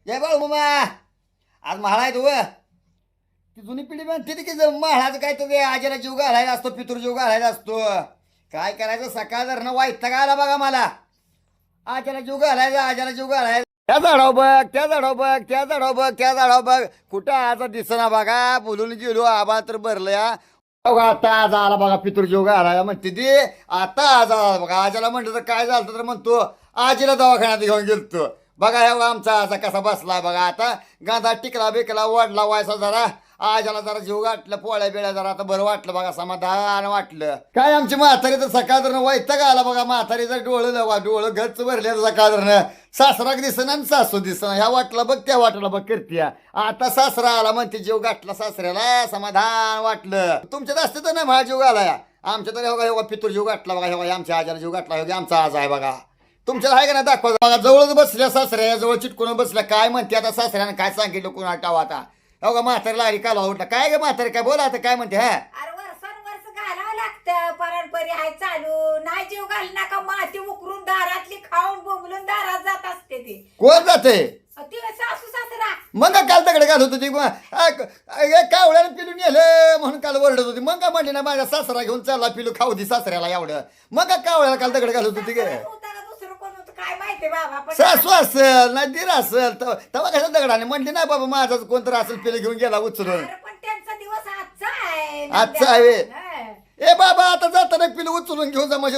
जय बाळू मामा. आज म्हाळा आहे तू ती जुनी पिढी म्हणते की म्हाळाचं काय तर आजीला जीव घालायचा असतो, पितूर जीव घालायचा असतो. काय करायचं सकाळ जर वाईट आला बघा मला. आजीला जीव घालायचा, आजीला जीव घालायचा. त्या झाडाव बघ, त्या झाडाव बघ, त्या झाडाव बघ, त्या झाडाव बघ. कुठं आजा दिसना बघा. बोलून गेलो आबा तर भरलं या. आता आज आला बघा पितूर जीव घालायला म्हणते ती. आता आज आला बघा. आजीला म्हणलं तर काय झालं तर म्हणतो आजीला दवाखान्यात घेऊन गेलतो. बघा ह्या आमचा आजा कसा बसला बघा. आता गांधा टिकला बिकला वाढला व्हायचा जरा. आजाला जरा जीव गाठलं, पोळ्या बिळ्या जरा आता बरं वाटलं बघा, समाधान वाटलं. काय आमची म्हातारी तर सकाळ धरणं वैताग आला बघा. म्हातारीचं डोळं घरच भरले सकाळ धरणं. सासराक दिसना आणि सासू दिसना. ह्या वाटलं बघ त्या वाटलं बघ करत्या. आता सासरा आला म्हणते जीव गाठला सासऱ्याला, समाधान वाटलं. तुमच्यात असते तर नाही माझा जीव घालाया. आमच्या तर हे पितूर जीव गाठला बघा. हे आमच्या आजाला जीव गाठला, हे आमचा आज आहे बघा. तुमच्याला आहे का नाही दाखवा बघा. जवळच बसल्या सासऱ्या, जवळ चिटकून बसल्या. काय म्हणते आता सासऱ्यानं काय सांगितलं कोणा टाव आता. हो का म्हातारी लागली काला उठला. काय ग म्हातारी काय बोला आता काय म्हणते. हा अरे वर्ष घालावं लागतं. परंपरे आहे चालू. नाही जीव घाल नका माती उकरून दारातली खाऊन बोंबलून दारात जात असते ती. कोण जाते ती सासू सासरा. मग काल दगड घालत होती कावळ्यानं पिलून नेलं म्हणून काल ओरडत होती. मग का म्हणली ना माझ्या सासरा घेऊन चालला पिलू खाऊ दे सासऱ्याला एवढं. मग का कावळ्याला काल दगड घालत होती गे. होता का दुसरं कोण होतं काय माहिती बाबा. पण सासू असेल नाही दीर असेल तेव्हा कशा दगडाने म्हणली नाही बाबा माझाच कोणतरी असेल पिलं घेऊन गेला उचलून. अरे पण त्यांचा दिवस आजचा आहे. आजचा आहे. हा. ए बाबा आता जाताना पिलू उचलून घेऊन जा म्हणजे